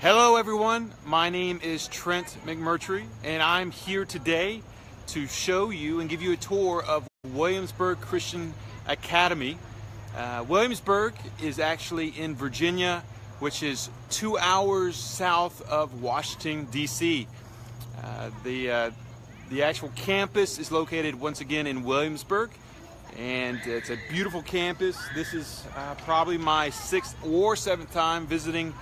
Hello everyone, my name is Trent McMurtry and I'm here today to show you and give you a tour of Williamsburg Christian Academy. Williamsburg is actually in Virginia, which is 2 hours south of Washington, D.C. The actual campus is located once again in Williamsburg, and it's a beautiful campus. This is probably my 6th or 7th time visiting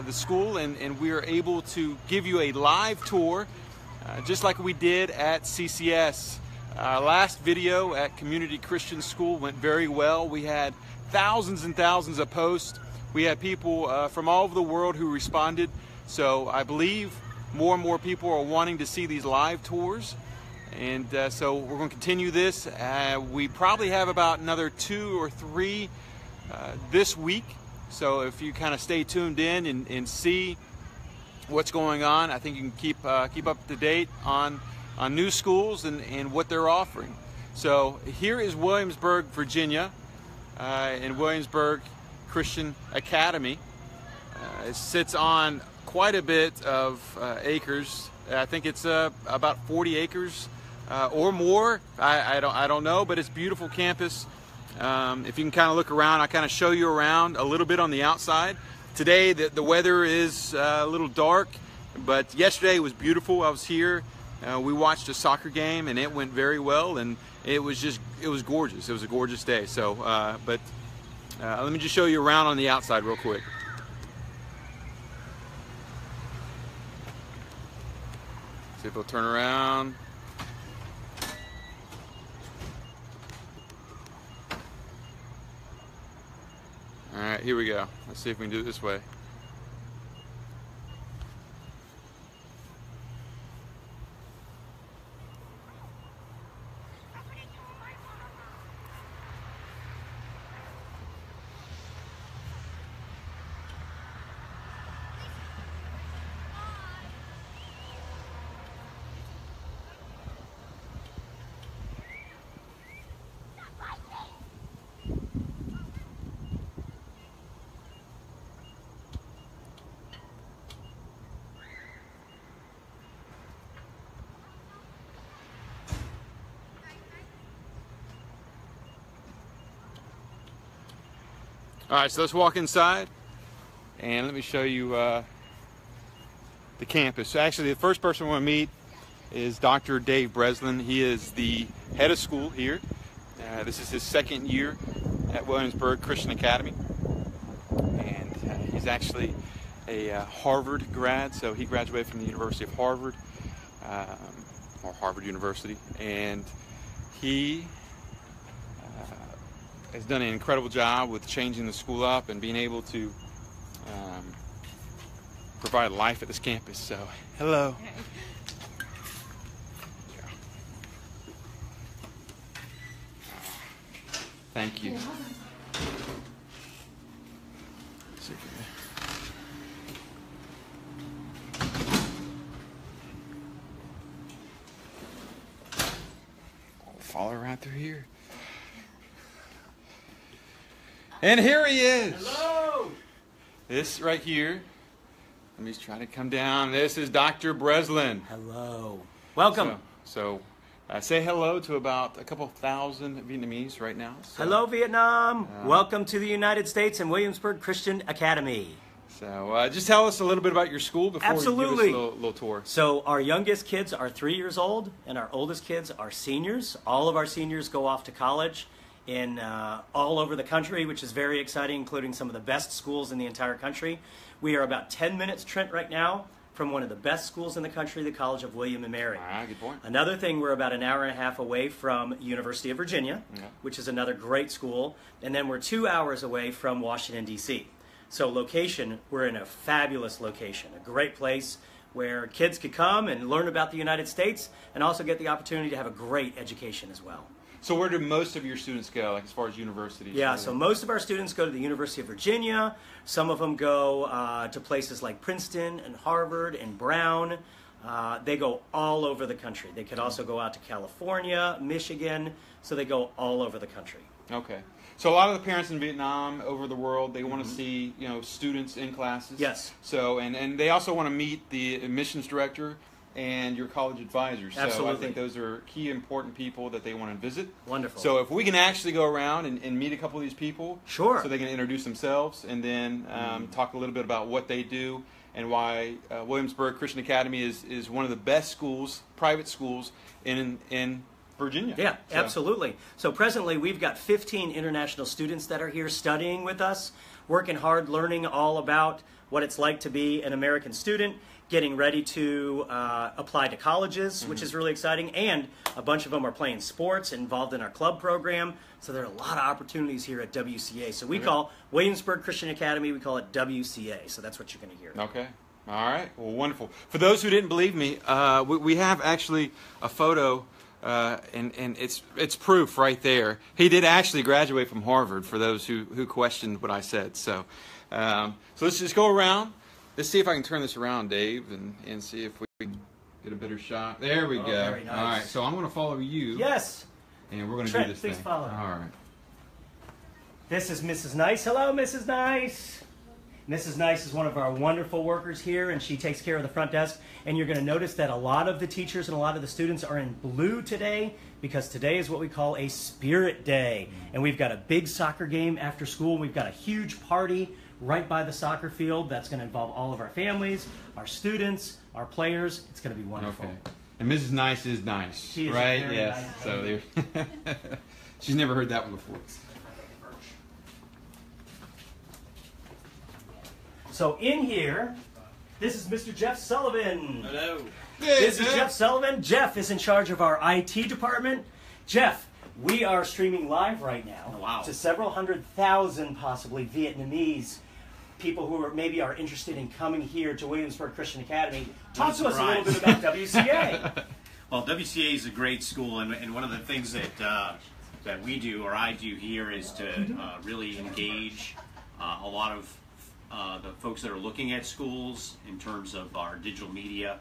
the school, and we are able to give you a live tour just like we did at CCS. Last video at Community Christian School went very well. We had thousands and thousands of posts. We had people from all over the world who responded, so I believe more and more people are wanting to see these live tours, and so we're going to continue this. We probably have about another 2 or 3 this week, so if you kind of stay tuned in and see what's going on, I think you can keep up to date on new schools and what they're offering. So here is Williamsburg, Virginia, in Williamsburg Christian Academy. It sits on quite a bit of acres. I think it's about 40 acres or more. I don't know, but it's a beautiful campus. If you can kind of look around, I'll kind of show you around a little bit on the outside. Today the weather is a little dark, but yesterday was beautiful. I was here. We watched a soccer game and it went very well, and it was gorgeous. It was a gorgeous day. So, let me just show you around on the outside real quick. See if we'll turn around. All right, here we go. Let's see if we can do it this way. All right, so let's walk inside and let me show you the campus. So actually, the first person we want to meet is Dr. Dave Breslin. He is the head of school here. This is his 2nd year at Williamsburg Christian Academy, and he's actually a Harvard grad. So he graduated from the University of Harvard, or Harvard University, and he has done an incredible job with changing the school up and being able to provide life at this campus. So, hello. Thank you. Follow right through here. And here he is. Hello. This right here. Let me try to come down. This is Dr. Breslin. Hello. Welcome. So say hello to about a couple thousand Vietnamese right now. So, hello, Vietnam. Welcome to the United States and Williamsburg Christian Academy. So just tell us a little bit about your school before Absolutely. you give us a little tour. So our youngest kids are 3 years old, and our oldest kids are seniors. All of our seniors go off to college in all over the country, which is very exciting, including some of the best schools in the entire country. We are about 10 minutes, Trent, right now from one of the best schools in the country, the College of William and Mary. Good point. Another thing, we're about an hour and a half away from University of Virginia, which is another great school, and then we're 2 hours away from Washington, D.C. So location, we're in a fabulous location, a great place where kids could come and learn about the United States and also get the opportunity to have a great education as well. So where do most of your students go, like as far as universities? Yeah, so most of our students go to the University of Virginia. Some of them go to places like Princeton and Harvard and Brown. They go all over the country. They could also go out to California, Michigan, so they go all over the country. Okay. So a lot of the parents in Vietnam, over the world, they want to see, students in classes. Yes. So and they also want to meet the admissions director and your college advisors. Absolutely. So I think those are key important people that they want to visit. Wonderful. So if we can actually go around and meet a couple of these people, sure, so they can introduce themselves and then talk a little bit about what they do and why Williamsburg Christian Academy is one of the best schools, private schools in Virginia. Yeah, absolutely. So presently we've got 15 international students that are here studying with us, working hard, learning all about what it's like to be an American student, getting ready to apply to colleges, which is really exciting, and a bunch of them are playing sports, involved in our club program, so there are a lot of opportunities here at WCA. So we call Williamsburg Christian Academy, we call it WCA, so that's what you're going to hear. Okay. All right. Well, wonderful. For those who didn't believe me, we have actually a photo, and it's proof right there. He did actually graduate from Harvard, for those who questioned what I said. So let's just go around. Let's see if I can turn this around, Dave, and see if we can get a better shot. There we go. Very nice. All right, so I'm going to follow you. Yes. And we're going to do this please thing. Follow. All right. This is Mrs. Nice. Hello, Mrs. Nice. Mrs. Nice is one of our wonderful workers here, and she takes care of the front desk. And you're going to notice that a lot of the teachers and a lot of the students are in blue today, because today is what we call a Spirit Day. And we've got a big soccer game after school. We've got a huge party right by the soccer field that's going to involve all of our families, our students, our players. It's going to be wonderful. Okay. And Mrs. Nice is nice, she is right? very Yes. nice. So she's never heard that one before. So in here, this is Mr. Jeff Sullivan. Hello. This is Jeff Sullivan. Jeff is in charge of our IT department. Jeff, we are streaming live right now to several 100,000 possibly Vietnamese people who are maybe are interested in coming here to Williamsburg Christian Academy. Talk to us a little bit about WCA. Well, WCA is a great school, and one of the things that we do, or I do here, is to really engage a lot of the folks that are looking at schools in terms of our digital media,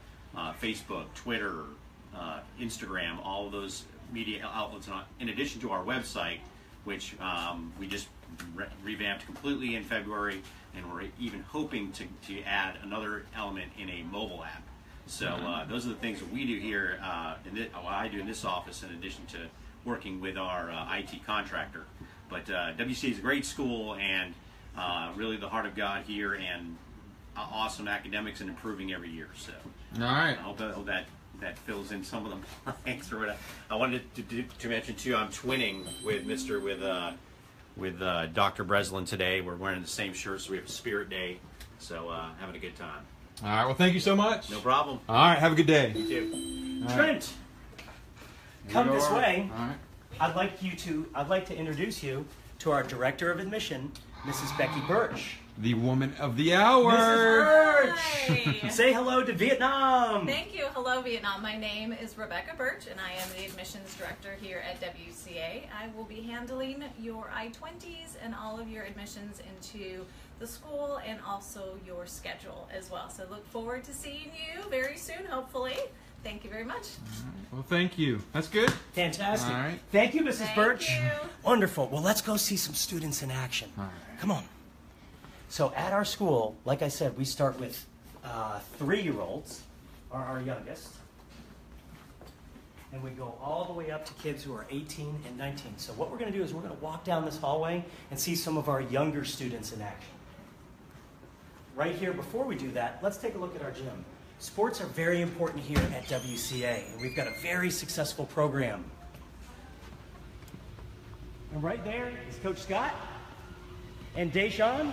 Facebook, Twitter, Instagram, all of those media outlets, in addition to our website, which we just revamped completely in February, and we're even hoping to add another element in a mobile app. So those are the things that we do here, what I do in this office, in addition to working with our IT contractor. But WCA is a great school, and really the heart of God here, and awesome academics and improving every year. So all right. I hope that fills in some of the blanks. Or what I wanted to mention too. I'm twinning with Dr. Breslin today. We're wearing the same shirts. So we have a Spirit Day, so having a good time. All right. Well, thank you so much. No problem. All right. Have a good day. You too. Trent, come this way. All right. I'd like to introduce you to our Director of Admission, Mrs. Becky Birch. The woman of the hour. Mrs. Birch! Hi. Say hello to Vietnam. Thank you. Hello, Vietnam. My name is Rebecca Birch, and I am the admissions director here at WCA. I will be handling your I-20s and all of your admissions into the school, and also your schedule as well. So look forward to seeing you very soon, hopefully. Thank you very much. Well, thank you. That's good. Fantastic. All right. Thank you, Mrs. Thank Birch. you. Wonderful. Well, let's go see some students in action. All right. Come on. So at our school, like I said, we start with 3-year-olds, are our youngest. And we go all the way up to kids who are 18 and 19. So what we're going to do is we're going to walk down this hallway and see some of our younger students in action. Right here, before we do that, let's take a look at our gym. Sports are very important here at WCA, and we've got a very successful program. And right there is Coach Scott and Deshaun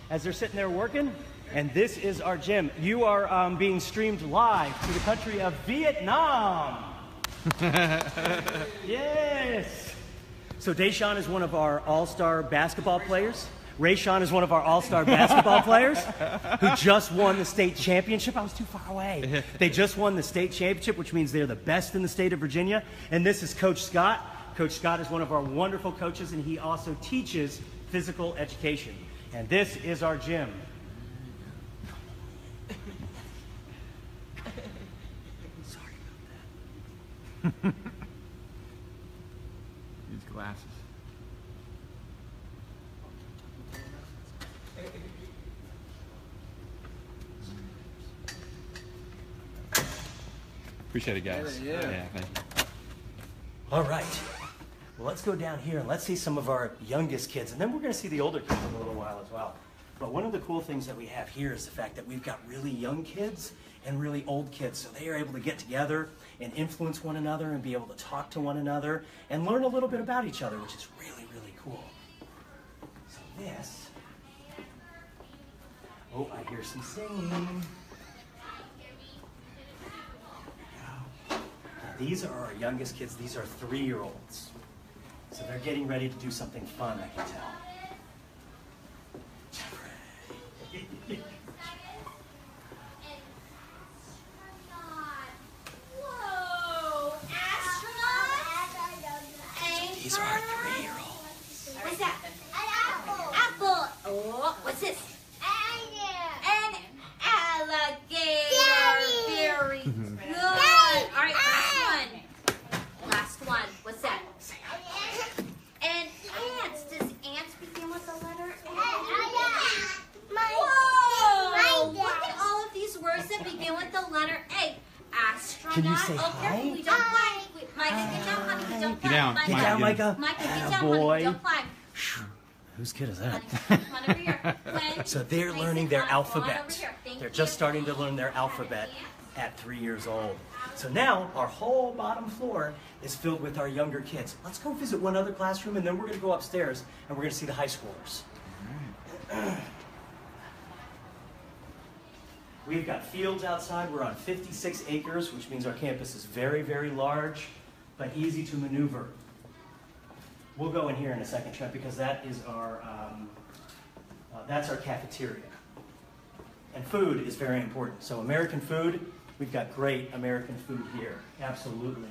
as they're sitting there working. And this is our gym. You are being streamed live to the country of Vietnam. Yes. So Deshaun is one of our all-star basketball players. Rayshawn is one of our all-star basketball players who just won the state championship. I was too far away. They just won the state championship, which means they're the best in the state of Virginia. And this is Coach Scott. Coach Scott is one of our wonderful coaches, and he also teaches physical education. And this is our gym. Sorry about that. These glasses. Appreciate it, guys. Yeah. Thank you. All right. Well, let's go down here and let's see some of our youngest kids, and then we're going to see the older kids in a little while as well. But one of the cool things that we have here is the fact that we've got really young kids and really old kids, so they are able to get together and influence one another and be able to talk to one another and learn a little bit about each other, which is really, really cool. So this, oh, I hear some singing. Now, these are our youngest kids. These are 3-year-olds. So they're getting ready to do something fun, I can tell. These are our 3-year-olds. What's that? An apple. Apple. Oh, what's this? An alligator. Very good. All right, last one. Last one. What's that? And ants. Does ants begin with the letter A? Whoa! Look at all of these words that begin with the letter A. Astronaut. Can you say oh, hi? careful, we don't climb. Micah, get down, honey. We don't Get down. climb. Get down, Micah. Micah, get down, Boy. honey. We don't climb. Whose kid is that? Come on over here. Gwen, So they're Mason, learning their come on over alphabet. here. Thank They're you. just starting to learn their alphabet at 3 years old. So now our whole bottom floor is filled with our younger kids. Let's go visit one other classroom, and then we're going to go upstairs and we're going to see the high schoolers. We've got fields outside. We're on 56 acres, which means our campus is very, very large, but easy to maneuver. We'll go in here in a second, Trent, because that is that's our cafeteria. And food is very important. So American food, we've got great American food here. Absolutely.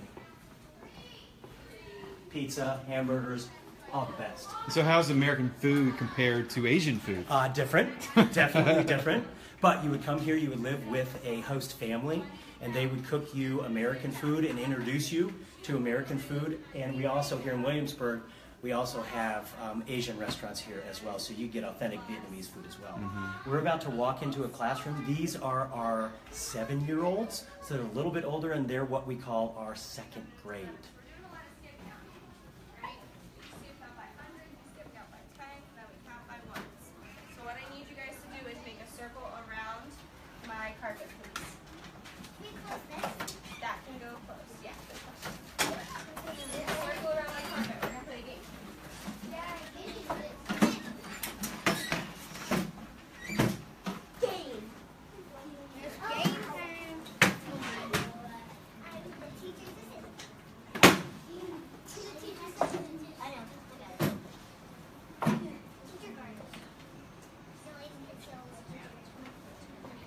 Pizza, hamburgers, all the best. So how's American food compared to Asian food? Different, definitely different. But you would come here, you would live with a host family, and they would cook you American food and introduce you to American food. And we also, here in Williamsburg, we also have Asian restaurants here as well, so you get authentic Vietnamese food as well. We're about to walk into a classroom. These are our 7-year-olds, so they're a little bit older, and they're what we call our 2nd grade. So what I need you guys to do is make a circle around my carpet, please. That can go close. Yeah, good question. Circle around my carpet. We're gonna play a game.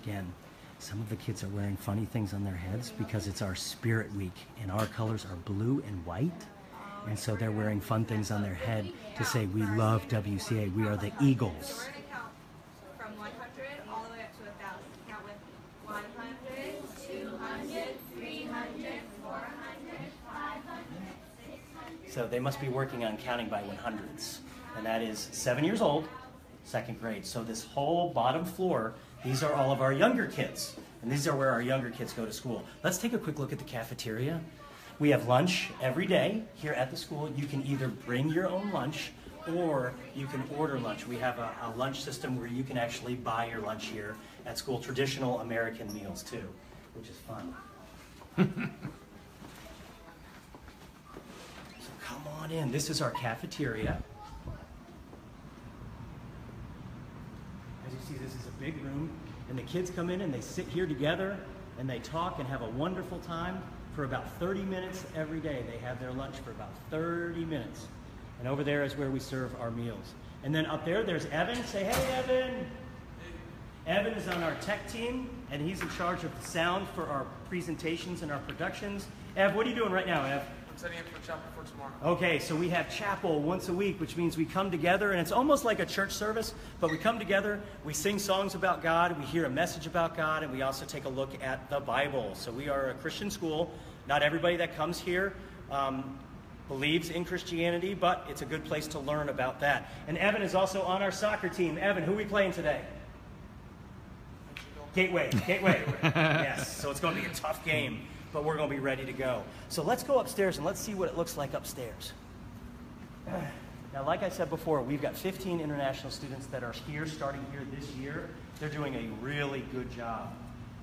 Again, some of the kids are wearing funny things on their heads because it's our Spirit Week, and our colors are blue and white. And so they're wearing fun things on their head to say, we love WCA, we are the Eagles. So we're gonna count from 100 all the way up to 1,000. Count with 100, 200, 300, 400, 500, 600. So they must be working on counting by 100s. And that is 7 years old, 2nd grade. So this whole bottom floor, these are all of our younger kids. And these are where our younger kids go to school. Let's take a quick look at the cafeteria. We have lunch every day here at the school. You can either bring your own lunch or you can order lunch. We have a lunch system where you can actually buy your lunch here at school. Traditional American meals too, which is fun. So come on in. This is our cafeteria. As you see, this is a big room, and the kids come in and they sit here together and they talk and have a wonderful time for about 30 minutes every day. They have their lunch for about 30 minutes. And over there is where we serve our meals. And then up there, there's Evan. Say, hey, Evan. Evan is on our tech team, and he's in charge of the sound for our presentations and our productions. Ev, what are you doing right now, Ev? I'm setting up for chapel for tomorrow. Okay, so we have chapel once a week, which means we come together, and it's almost like a church service, but we come together, we sing songs about God, we hear a message about God, and we also take a look at the Bible. So we are a Christian school. Not everybody that comes here believes in Christianity, but it's a good place to learn about that. And Evan is also on our soccer team. Evan, who are we playing today? Gateway. Yes, so it's going to be a tough game. but we're going to be ready to go. So let's go upstairs and let's see what it looks like upstairs. Now, like I said before, we've got 15 international students that are here, starting here this year. They're doing a really good job.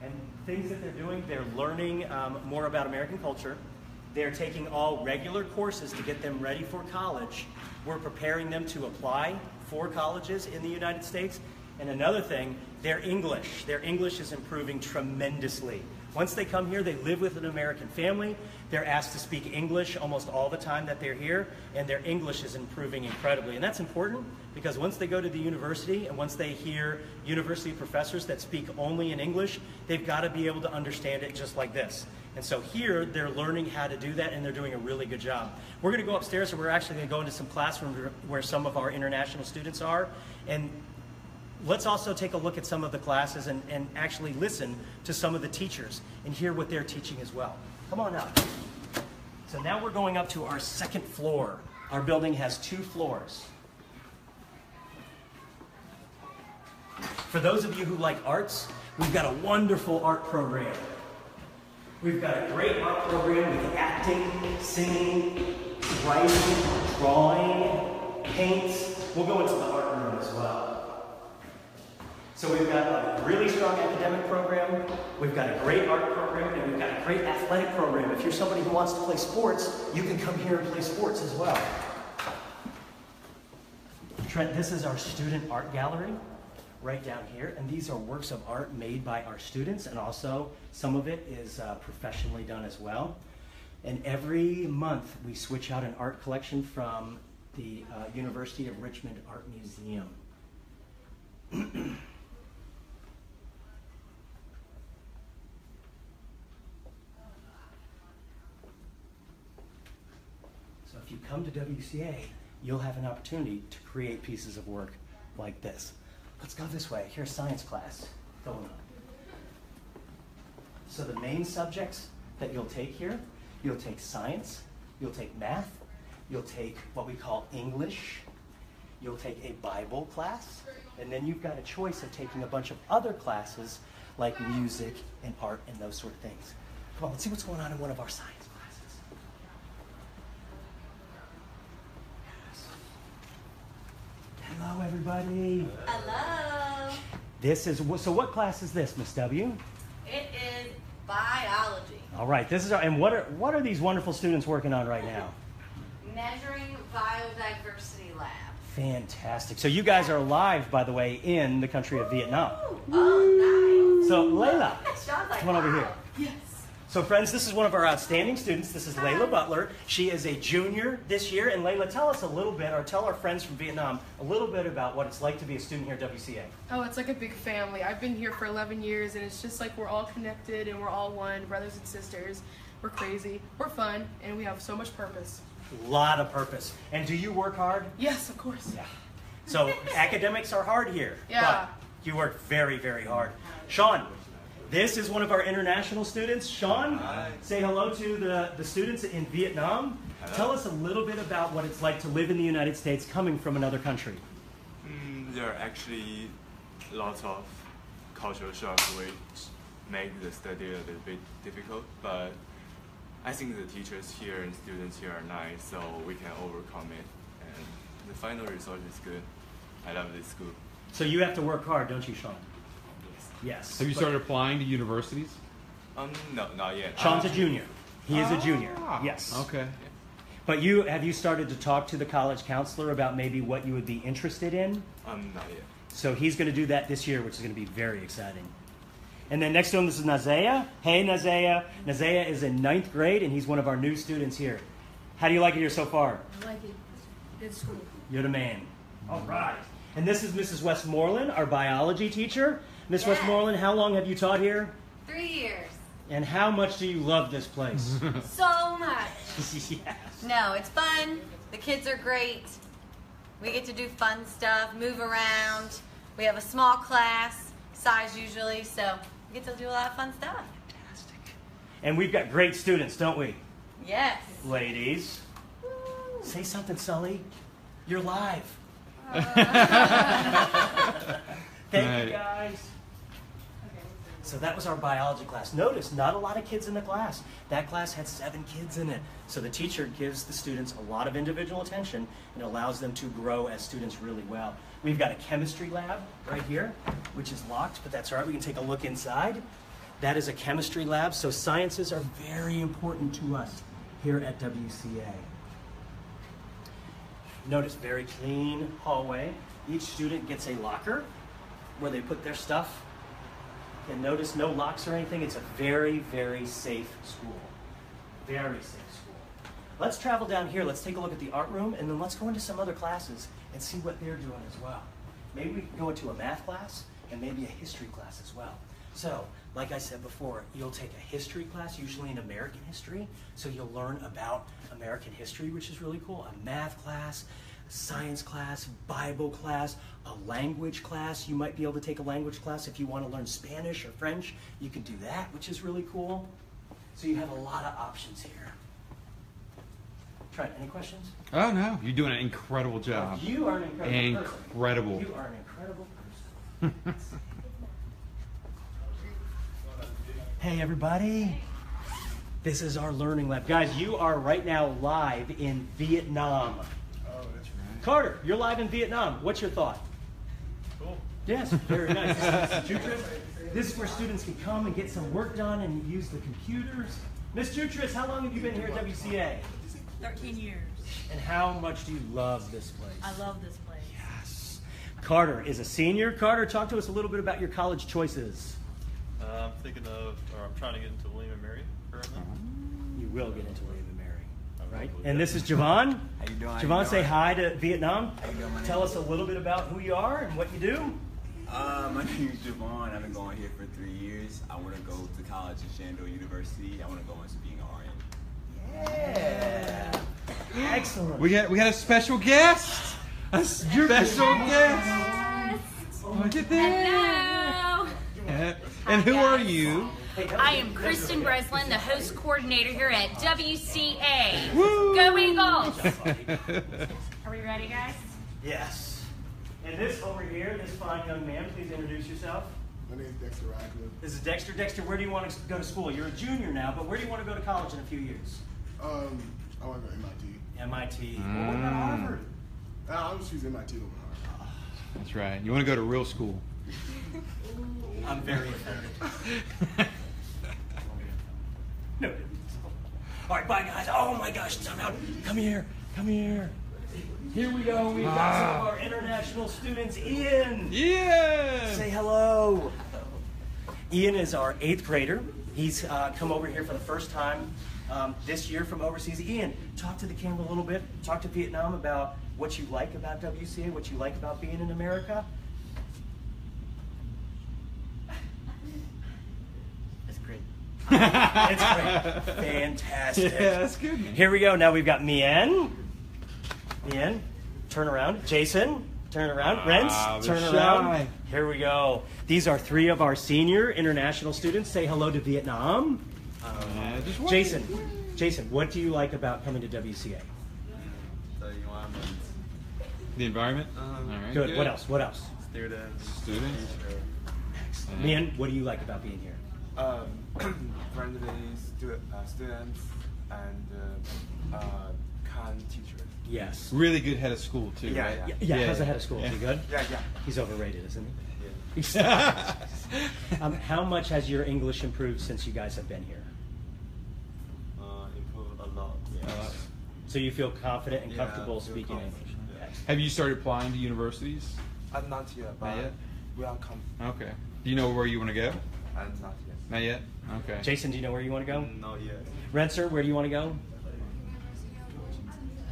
And things that they're doing, they're learning more about American culture. They're taking all regular courses to get them ready for college. We're preparing them to apply for colleges in the United States. And another thing, their English. Their English is improving tremendously. Once they come here, they live with an American family. They're asked to speak English almost all the time that they're here, and their English is improving incredibly. And that's important because once they go to the university and once they hear university professors that speak only in English, they've got to be able to understand it just like this. And so here, they're learning how to do that, and they're doing a really good job. We're going to go upstairs, and we're actually going to go into some classrooms where some of our international students are. And let's also take a look at some of the classes and actually listen to some of the teachers and hear what they're teaching as well. Come on up. So now we're going up to our second floor. Our building has 2 floors. For those of you who like arts, we've got a wonderful art program. We've got a great art program with acting, singing, writing, drawing, paints. We'll go into the art room as well. So we've got a really strong academic program, we've got a great art program, and we've got a great athletic program. If you're somebody who wants to play sports, you can come here and play sports as well. Trent, this is our student art gallery right down here, and these are works of art made by our students, and also some of it is professionally done as well. And every month we switch out an art collection from the University of Richmond Art Museum. So if you come to WCA, you'll have an opportunity to create pieces of work like this. Let's go this way. Here's science class going on. So the main subjects that you'll take here, you'll take science, you'll take math, you'll take what we call English, you'll take a Bible class, and then you've got a choice of taking a bunch of other classes like music and art and those sort of things. Come on, let's see what's going on in one of our science classes. Hello, everybody. Hello. This is, so what class is this, Miss W? It is biology. All right, this is our, and what are these wonderful students working on right now? Measuring biodiversity lab. Fantastic. So you guys are live, by the way, in the country of Vietnam. Oh, nice. So Layla, Sean's like, come on over here. Yes. So friends, this is one of our outstanding students. This is Layla Butler. She is a junior this year. And Layla, tell us a little bit, or tell our friends from Vietnam, a little bit about what it's like to be a student here at WCA. Oh, it's like a big family. I've been here for 11 years, and it's just like we're all connected, and we're all one, brothers and sisters. We're crazy, we're fun, and we have so much purpose. A lot of purpose. And do you work hard? Yes, of course. Yeah. So academics are hard here. Yeah. But you work very, very hard. Sean, this is one of our international students. Sean, hi. Say hello to the students in Vietnam. Hello. Tell us a little bit about what it's like to live in the United States coming from another country. There are actually lots of cultural shocks which make the study a little bit difficult, but I think the teachers here and students here are nice, so we can overcome it. And the final result is good. I love this school. So you have to work hard, don't you, Sean? Yes. Have you started applying to universities? No, not yet. Sean's a junior. He is a junior. Ah, Yes. Okay. But have you started to talk to the college counselor about maybe what you would be interested in? Not yet. So he's going to do that this year, which is going to be very exciting. And then next to him, this is Nazaya. Hey, Nazaya. Nazaya is in 9th grade, and he's one of our new students here. How do you like it here so far? I like it. Good school. You're the man. All right. And this is Mrs. Westmoreland, our biology teacher. Miss Yes. Westmoreland, how long have you taught here? 3 years. And how much do you love this place? So much. Yes. No, it's fun. The kids are great. We get to do fun stuff, move around. We have a small class size usually, so we get to do a lot of fun stuff. Fantastic. And we've got great students, don't we? Yes. Ladies. Say something, Sully. You're live. Thank you, guys. So that was our biology class. Notice, not a lot of kids in the class. That class had 7 kids in it. So the teacher gives the students a lot of individual attention and allows them to grow as students really well. We've got a chemistry lab right here, which is locked, but that's all right. We can take a look inside. That is a chemistry lab, so sciences are very important to us here at WCA. Notice, very clean hallway. Each student gets a locker where they put their stuff. And notice no locks or anything. It's a very, very safe school. Very safe school. Let's travel down here. Let's take a look at the art room, and then let's go into some other classes and see what they're doing as well. Maybe we can go into a math class and maybe a history class as well. So, like I said before, you'll take a history class, usually in American history, so you'll learn about American history, which is really cool. A math class, science class, Bible class, a language class. You might be able to take a language class if you want to learn Spanish or French. You can do that, which is really cool. So you have a lot of options here. Trent, any questions? Oh, no. You're doing an incredible job. You are an incredible person. Incredible. You are an incredible person. Hey, everybody. This is our learning lab. Guys, you are right now live in Vietnam. Oh, that's right. Carter, you're live in Vietnam. What's your thought? Cool. Yes, very nice. This is where students can come and get some work done and use the computers. Miss Jutris, how long have you been here at WCA? 13 years. And how much do you love this place? I love this place. Yes. Carter is a senior. Carter, talk to us a little bit about your college choices. I'm thinking of, or I'm trying to get into William & Mary currently. You will get into William & Mary, right? And this is Javon. How you doing? Javon, say hi to Vietnam. How you doing? Tell us a little bit about who you are and what you do. My name is Javon. I've been going here for 3 years. I want to go to college at Shandor University. I want to go into being an RN. Yeah. Excellent. We got a special guest. A special guest. Look at that. Hello. And who are you? I am Kristen Breslin, the host coordinator here at WCA. Woo. Go Eagles! Are we ready, guys? Yes. And this over here, this fine young man, please introduce yourself. My name is Dexter Radcliffe. This is Dexter. Dexter, where do you want to go to school? You're a junior now, but where do you want to go to college in a few years? I want to go to MIT. MIT. Well, what about Harvard? I would choose MIT over Harvard. That's right. You want to go to real school. I'm very offended. No. All right, bye, guys. Oh, my gosh, time out. Come here. Come here. Here we go. We've got some of our international students. Ian. Yeah. Say hello. Ian is our 8th grader. He's come over here for the first time this year from overseas. Ian, talk to the camera a little bit. Talk to Vietnam about what you like about WCA, what you like about being in America. It's great. It's great. Fantastic. Yeah, that's good, man. Here we go. Now we've got Mien. Mien, turn around. Jason, turn around. Rents, turn around. Here we go. These are 3 of our senior international students. Say hello to Vietnam. Jason, what do you like about coming to WCA? The environment? All right, Good. What else? What else? Students. Mien, what do you like about being here? Friendly students and kind teachers. Yes. Really good head of school, too, Yeah, right? Yeah, how's the head of school? Is he good? Yeah. He's overrated, isn't he? Yeah. How much has your English improved since you guys have been here? Improved a lot. Yes. So you feel confident and comfortable speaking English? Yes. Have you started applying to universities? Not yet, but Not yet? we are coming. Okay. Do you know where you want to go? Not yet. Not yet? Okay. Jason, do you know where you want to go? Not yet. Renser, where do you want to go?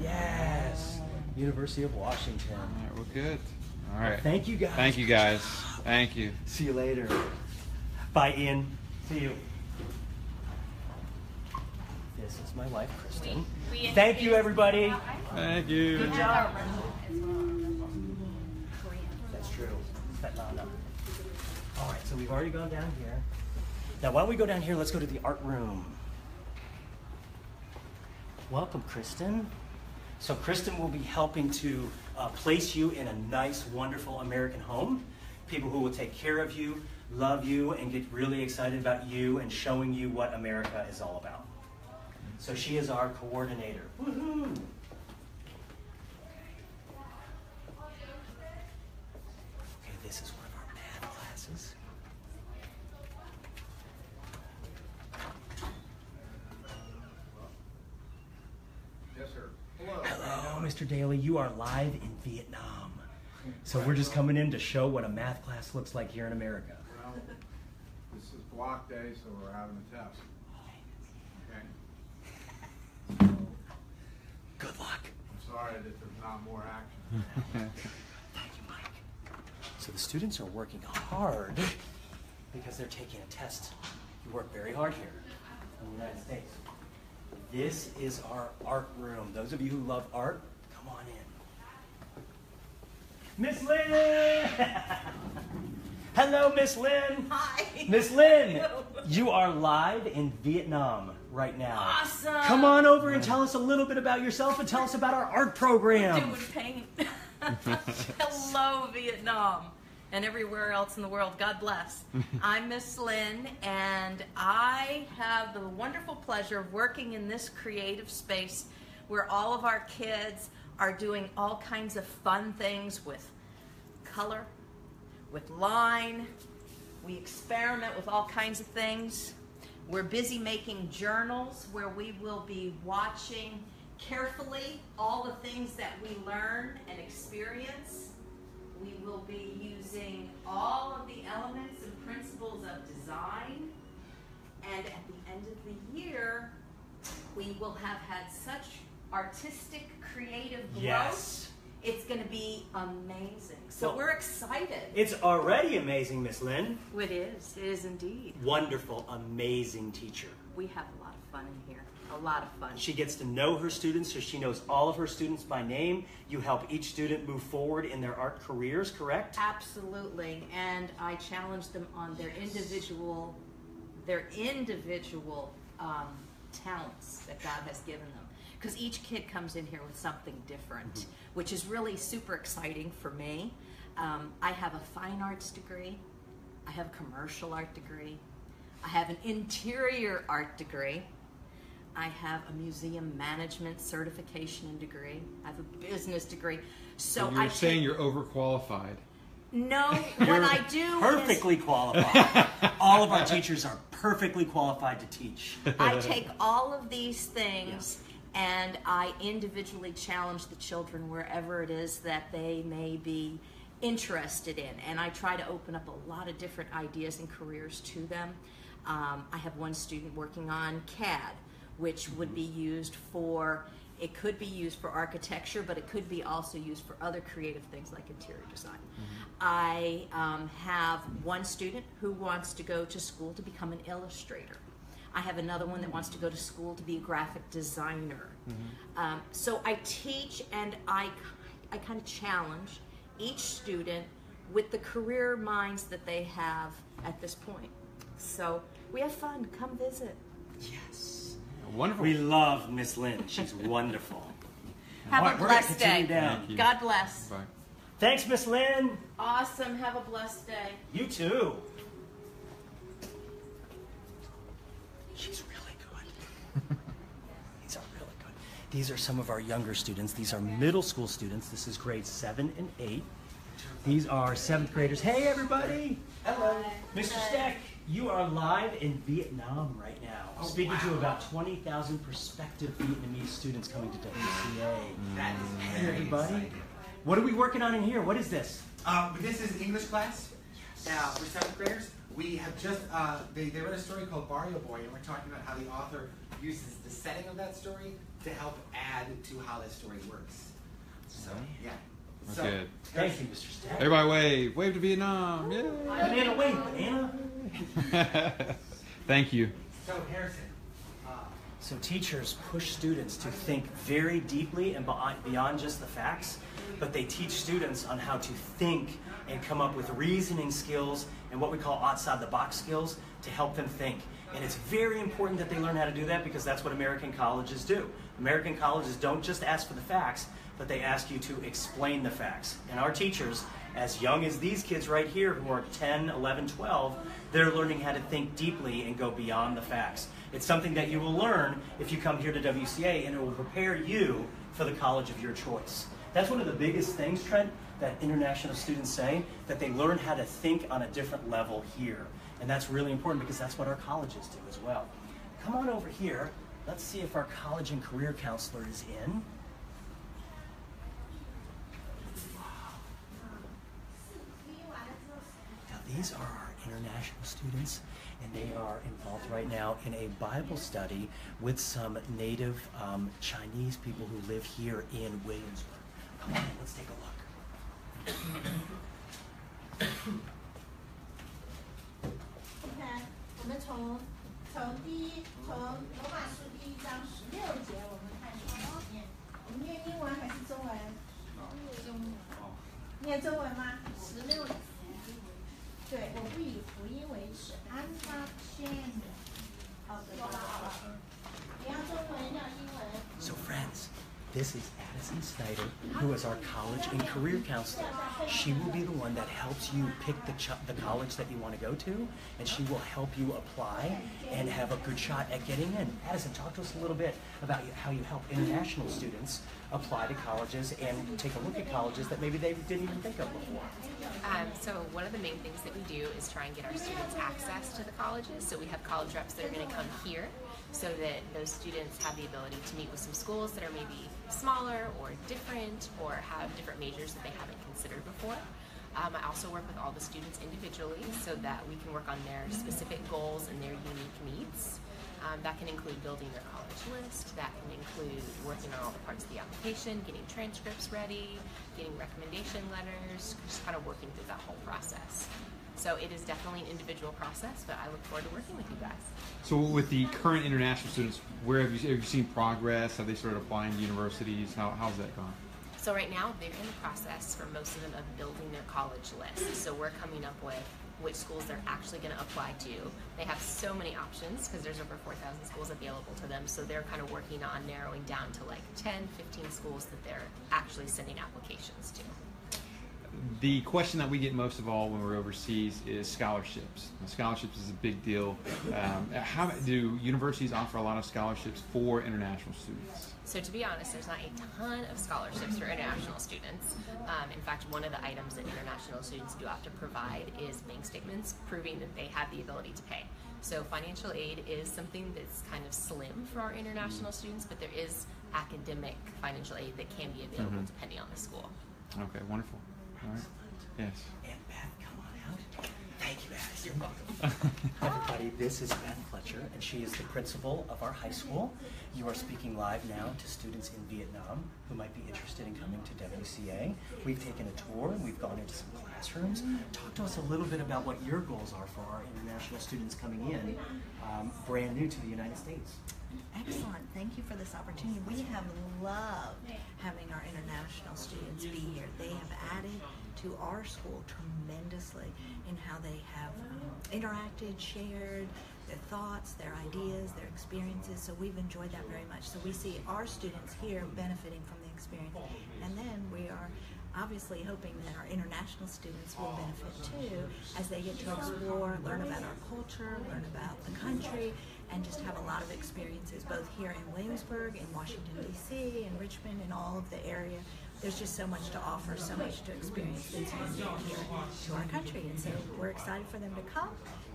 Yes. University of Washington. All right, well, good. All right. Well, thank you, guys. Thank you, guys. Thank you. See you later. Bye, Ian. See you. This is my wife, Kristen. Thank you, everybody. Thank you. Good job. That's true. All right, so we've already gone down here. Now, why don't we go down here? Let's go to the art room. Welcome, Kristen. So Kristen will be helping to place you in a nice, wonderful American home. People who will take care of you, love you and get really excited about you and showing you what America is all about. So she is our coordinator. Woohoo! Okay, this is one of our math classes. Yes, sir. Hello. Hello, Mr. Daly. You are live in Vietnam. So we're just coming in to show what a math class looks like here in America. Well, this is block day, so we're having a test. Okay. Good luck. I'm sorry that there's not more action. Thank you, Mike. So the students are working hard because they're taking a test. You work very hard here in the United States. This is our art room. Those of you who love art, come on in. Miss Lynn! Hello, Miss Lynn! Hi! Miss Lynn, you are live in Vietnam right now. Awesome! Come on over and tell us a little bit about yourself and tell us about our art program. Doing paint. Hello, Vietnam. And everywhere else in the world. God bless. I'm Miss Lynn, and I have the wonderful pleasure of working in this creative space where all of our kids are doing all kinds of fun things with color, with line. We experiment with all kinds of things. We're busy making journals where we will be watching carefully all the things that we learn and experience. We will be using all of the elements and principles of design. And at the end of the year, we will have had such artistic, creative growth. Yes. It's going to be amazing. So Well, we're excited. It's already amazing, Miss Lynn. It is indeed. Wonderful, amazing teacher. We have a lot of fun in here. A lot of fun. She gets to know her students, so she knows all of her students by name. You help each student move forward in their art careers, correct? Absolutely. And I challenge them on their individual talents that God has given them. Because each kid comes in here with something different, which is really super exciting for me. I have a fine arts degree. I have a commercial art degree. I have an interior art degree. I have a museum management certification and degree. I have a business degree. So you're saying you're overqualified. No, what I do perfectly qualified. All of our teachers are perfectly qualified to teach. I take all of these things and I individually challenge the children wherever it is that they may be interested in. And I try to open up a lot of different ideas and careers to them. I have one student working on CAD, which would be used for, it could be used for architecture, but it could be also used for other creative things like interior design. I have one student who wants to go to school to become an illustrator. I have another one that wants to go to school to be a graphic designer. So I teach and I kind of challenge each student with the career minds that they have at this point. So we have fun. Come visit. Yes. Wonderful. We love Miss Lynn. She's wonderful. Have a blessed day. Down. God bless. Bye. Thanks, Miss Lynn. Awesome. Have a blessed day. You too. She's really good. These are really good. These are some of our younger students. These are middle school students. This is grades 7 and 8. These are 7th graders. Hey, everybody. Hello. Mr. Stack, you are live in Vietnam right now, speaking to about 20,000 prospective Vietnamese students coming to WCA. That is Hey, everybody. What are we working on in here? What is this? This is English class for 7th graders. We have just, they read a story called Barrio Boy, and we're talking about how the author uses the setting of that story to help add to how that story works. So, yeah. That's So, good. Thank you, Mr. Stack. Everybody wave. Wave to Vietnam. Yay. Banana, wave, banana. Thank you. So, Harrison. So teachers push students to think very deeply and beyond just the facts, but they teach students on how to think and come up with reasoning skills and what we call outside-the-box skills to help them think. And it's very important that they learn how to do that because that's what American colleges do. American colleges don't just ask for the facts, but they ask you to explain the facts. And our teachers as young as these kids right here who are 10, 11, 12, they're learning how to think deeply and go beyond the facts. It's something that you will learn if you come here to WCA, and it will prepare you for the college of your choice. That's one of the biggest things, Trent, that international students say, that they learn how to think on a different level here. And that's really important because that's what our colleges do as well. Come on over here. Let's see if our college and career counselor is in. Now these are our international students, and they are involved right now in a Bible study with some native Chinese people who live here in Williamsburg. Come on, let's take a look. 你看，我们从罗马书第1章16节，我们看什么念？我们念英文还是中文？念中文吗？16节。对，我不以福音为耻 ，I'm not ashamed of the gospel。你要中文，要英文。So friends, this is Addison Snyder, who is our college and career counselor. She will be the one that helps you pick the college that you want to go to, and she will help you apply and have a good shot at getting in. Addison, talk to us a little bit about how you help international students apply to colleges and take a look at colleges that maybe they didn't even think of before. So one of the main things that we do is try and get our students access to the colleges. So we have college reps that are going to come here so that those students have the ability to meet with some schools that are maybe smaller or different or have different majors that they haven't considered before. I also work with all the students individually so that we can work on their specific goals and their unique needs. That can include building their college list, that can include working on all the parts of the application, getting transcripts ready, getting recommendation letters, just kind of working through that whole process. So it is definitely an individual process, but I look forward to working with you guys. So with the current international students, where have you seen progress? Have they started applying to universities? How's that gone? So right now they're in the process for most of them of building their college list. So we're coming up with which schools they're actually going to apply to. They have so many options because there's over 4,000 schools available to them. So they're kind of working on narrowing down to like 10, 15 schools that they're actually sending applications to. The question that we get most of all when we're overseas is scholarships. Now, scholarships is a big deal. How do universities offer a lot of scholarships for international students? So to be honest, there's not a ton of scholarships for international students. In fact, one of the items that international students do have to provide is bank statements proving that they have the ability to pay. So financial aid is something that's kind of slim for our international students, but there is academic financial aid that can be available depending on the school. Okay, wonderful. All right. Yes. And Beth, come on out. Thank you, Beth. You're welcome. Everybody, this is Beth Fletcher, and she is the principal of our high school. You are speaking live now to students in Vietnam who might be interested in coming to WCA. We've taken a tour, and we've gone into some classrooms. Talk to us a little bit about what your goals are for our international students coming in, brand new to the United States. Excellent. Thank you for this opportunity. We have loved having our international students be here. They have added to our school tremendously in how they have interacted, shared their thoughts, their ideas, their experiences. So we've enjoyed that very much. So we see our students here benefiting from the experience. And then we are obviously hoping that our international students will benefit too as they get to explore, learn about our culture, learn about the country, and just have a lot of experiences both here in Williamsburg, in Washington, D.C., in Richmond, in all of the area. There's just so much to offer, so much to experience that's unique here to our country. And so we're excited for them to come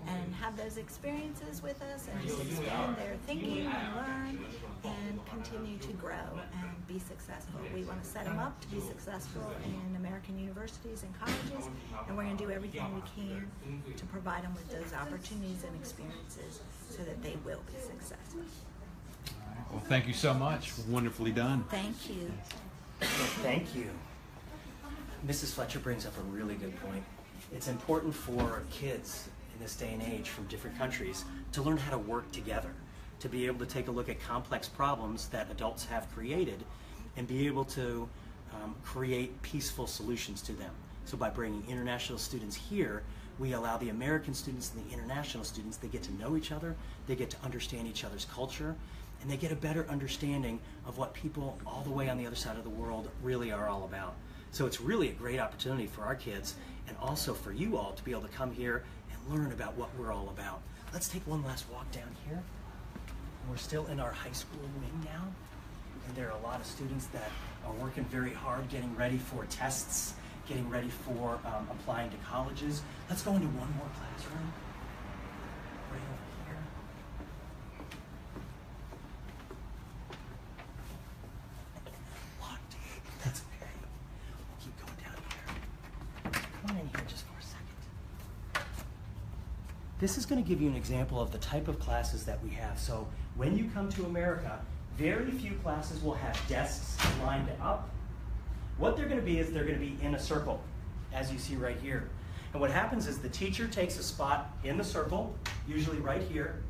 and have those experiences with us and just expand their thinking and learn and continue to grow and be successful. We want to set them up to be successful in American universities and colleges, and we're going to do everything we can to provide them with those opportunities and experiences so that they will be successful. All right. Well, thank you so much. Wonderfully done. Thank you. Thank you. Mrs. Fletcher brings up a really good point. It's important for kids in this day and age from different countries to learn how to work together, to be able to take a look at complex problems that adults have created and be able to create peaceful solutions to them. So by bringing international students here, we allow the American students and the international students, they get to know each other, they get to understand each other's culture, and they get a better understanding of what people all the way on the other side of the world really are all about. So it's really a great opportunity for our kids and also for you all to be able to come here and learn about what we're all about. Let's take one last walk down here. We're still in our high school wing now, and there are a lot of students that are working very hard getting ready for tests, getting ready for applying to colleges. Let's go into one more classroom. Right over here. Locked. That's okay. We'll keep going down here. Come on in here just for a second. This is going to give you an example of the type of classes that we have. So when you come to America, very few classes will have desks lined up. What they're going to be is they're going to be in a circle, as you see right here. And what happens is the teacher takes a spot in the circle, usually right here.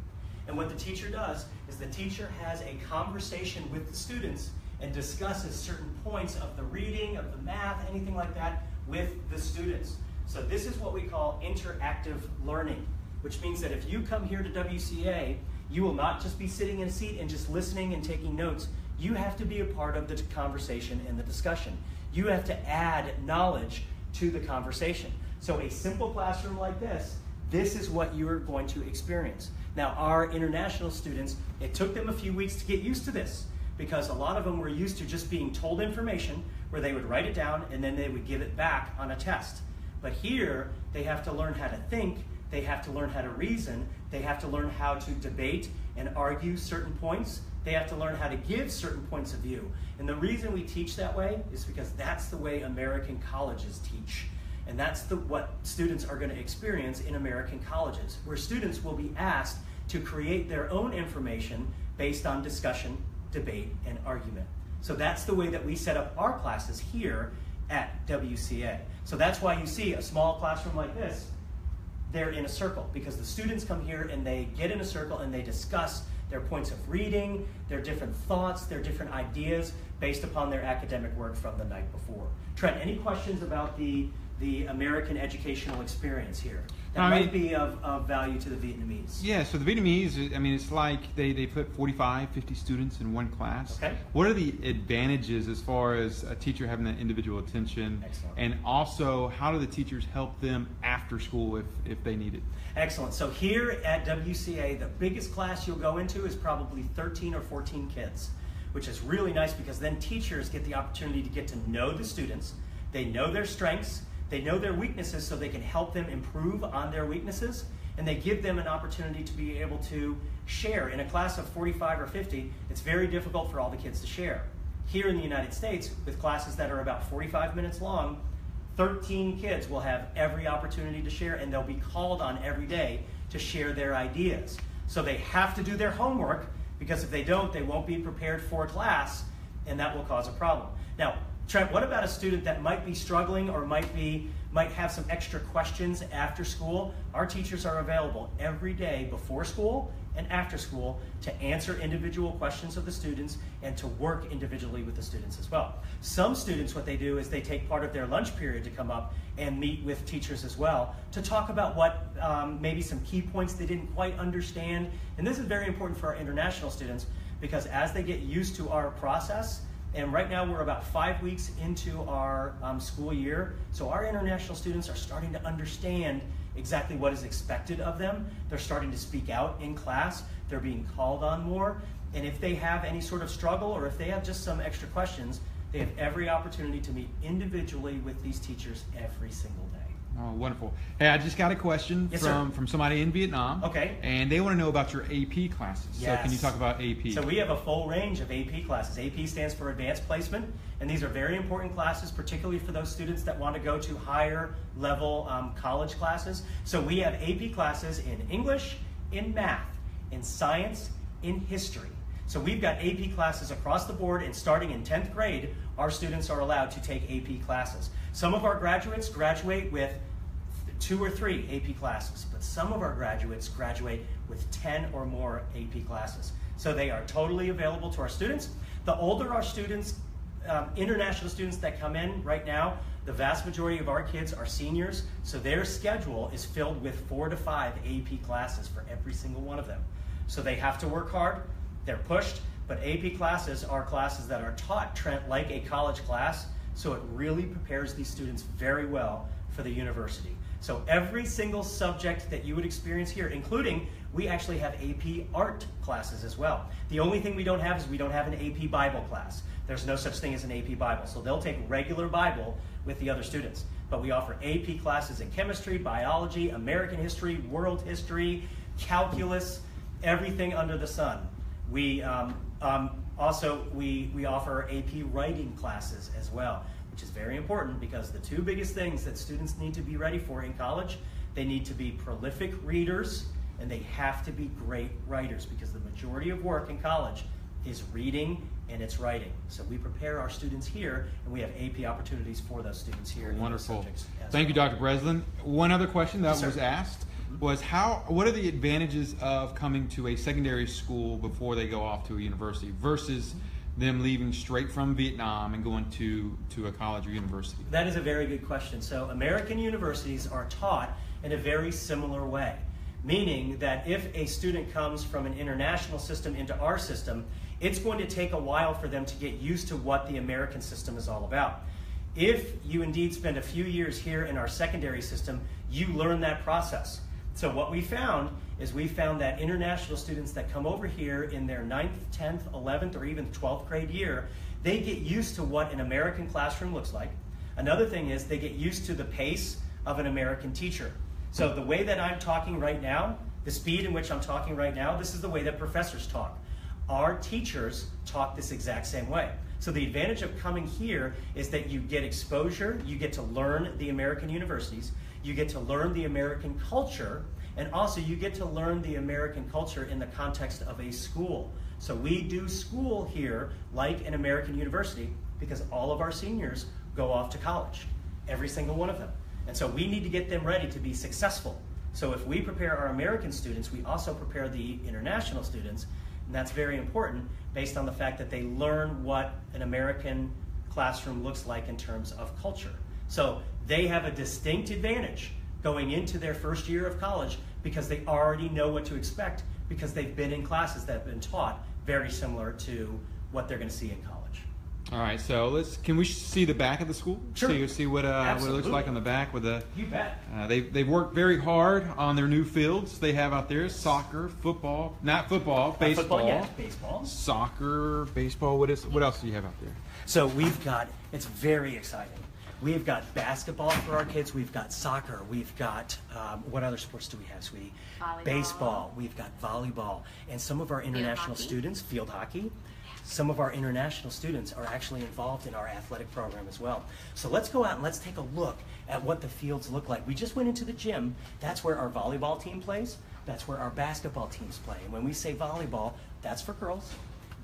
And what the teacher does is the teacher has a conversation with the students and discusses certain points of the reading, of the math, anything like that with the students. So this is what we call interactive learning, which means that if you come here to WCA, you will not just be sitting in a seat and just listening and taking notes. You have to be a part of the conversation and the discussion. You have to add knowledge to the conversation. So a simple classroom like this is what you're going to experience. Now, our international students, it took them a few weeks to get used to this because a lot of them were used to just being told information where they would write it down and then they would give it back on a test. But here, they have to learn how to think, they have to learn how to reason, they have to learn how to debate and argue certain points, they have to learn how to give certain points of view. And the reason we teach that way is because that's the way American colleges teach. And that's what students are going to experience in American colleges, where students will be asked to create their own information based on discussion, debate, and argument. So that's the way that we set up our classes here at WCA. So that's why you see a small classroom like this, they're in a circle, because the students come here and they get in a circle and they discuss their points of reading, their different thoughts, their different ideas based upon their academic work from the night before. Trent, any questions about the American educational experience here that might be of value to the Vietnamese? Yeah, so the Vietnamese, I mean, it's like they put 45, 50 students in one class. Okay. What are the advantages as far as a teacher having that individual attention? Excellent. And also, how do the teachers help them after school if they need it? Excellent. So here at WCA, the biggest class you'll go into is probably 13 or 14 kids, which is really nice because then teachers get the opportunity to get to know the students. They know their strengths. They know their weaknesses so they can help them improve on their weaknesses, and they give them an opportunity to be able to share. In a class of 45 or 50, it's very difficult for all the kids to share. Here in the United States, with classes that are about 45 minutes long, 13 kids will have every opportunity to share, and they'll be called on every day to share their ideas. So they have to do their homework, because if they don't, they won't be prepared for class, and that will cause a problem. Now, Trent, what about a student that might be struggling or might have some extra questions after school? Our teachers are available every day before school and after school to answer individual questions of the students and to work individually with the students as well. Some students, what they do is they take part of their lunch period to come up and meet with teachers as well to talk about what maybe some key points they didn't quite understand. And this is very important for our international students because as they get used to our process, and right now we're about 5 weeks into our school year, so our international students are starting to understand exactly what is expected of them. They're starting to speak out in class. They're being called on more. And if they have any sort of struggle or if they have just some extra questions, they have every opportunity to meet individually with these teachers every single day. Oh, wonderful. Hey, I just got a question from somebody in Vietnam. Okay. And they want to know about your AP classes. Yes. So can you talk about AP? So we have a full range of AP classes. AP stands for Advanced Placement, and these are very important classes, particularly for those students that want to go to higher level college classes. So we have AP classes in English, in math, in science, in history. So we've got AP classes across the board, and starting in 10th grade, our students are allowed to take AP classes. Some of our graduates graduate with 2 or 3 AP classes, but some of our graduates graduate with 10 or more AP classes. So they are totally available to our students. The older our students, international students that come in right now, the vast majority of our kids are seniors, so their schedule is filled with 4 to 5 AP classes for every single one of them. So they have to work hard, they're pushed, but AP classes are classes that are taught, Trent, like a college class. So it really prepares these students very well for the university. So every single subject that you would experience here, including, we actually have AP art classes as well. The only thing we don't have is we don't have an AP Bible class. There's no such thing as an AP Bible. So they'll take regular Bible with the other students. But we offer AP classes in chemistry, biology, American history, world history, calculus, everything under the sun. We also offer AP writing classes as well, which is very important because the two biggest things that students need to be ready for in college, they need to be prolific readers and they have to be great writers, because the majority of work in college is reading and it's writing. So we prepare our students here, and we have AP opportunities for those students here. Wonderful. Thank you, Dr. Breslin. One other question that was asked was what are the advantages of coming to a secondary school before they go off to a university versus them leaving straight from Vietnam and going to a college or university? That is a very good question. So American universities are taught in a very similar way, meaning that if a student comes from an international system into our system, it's going to take a while for them to get used to what the American system is all about. If you indeed spend a few years here in our secondary system, you learn that process. So what we found is that international students that come over here in their 9th, 10th, 11th, or even 12th grade year, they get used to what an American classroom looks like. Another thing is they get used to the pace of an American teacher. So the way that I'm talking right now, the speed in which I'm talking right now, this is the way that professors talk. Our teachers talk this exact same way. So the advantage of coming here is that you get exposure, you get to learn the American universities, you get to learn the American culture, and also you get to learn the American culture in the context of a school. So we do school here like an American university because all of our seniors go off to college, every single one of them. And so we need to get them ready to be successful. So if we prepare our American students, we also prepare the international students, and that's very important based on the fact that they learn what an American classroom looks like in terms of culture. So they have a distinct advantage going into their first year of college because they already know what to expect because they've been in classes that have been taught very similar to what they're going to see in college. All right, so can we see the back of the school? Sure. See what it looks like on the back with the. You bet. They've worked very hard on their new fields they have out there: soccer, football, not football, baseball. Football, yeah, baseball. Soccer, baseball. What else do you have out there? So we've got. It's very exciting. We've got basketball for our kids. We've got soccer. We've got, what other sports do we have, sweetie? Volleyball. Baseball. We've got volleyball. And some of our international students, field hockey. Some of our international students are actually involved in our athletic program as well. So let's go out and let's take a look at what the fields look like. We just went into the gym. That's where our volleyball team plays. That's where our basketball teams play. And when we say volleyball, that's for girls.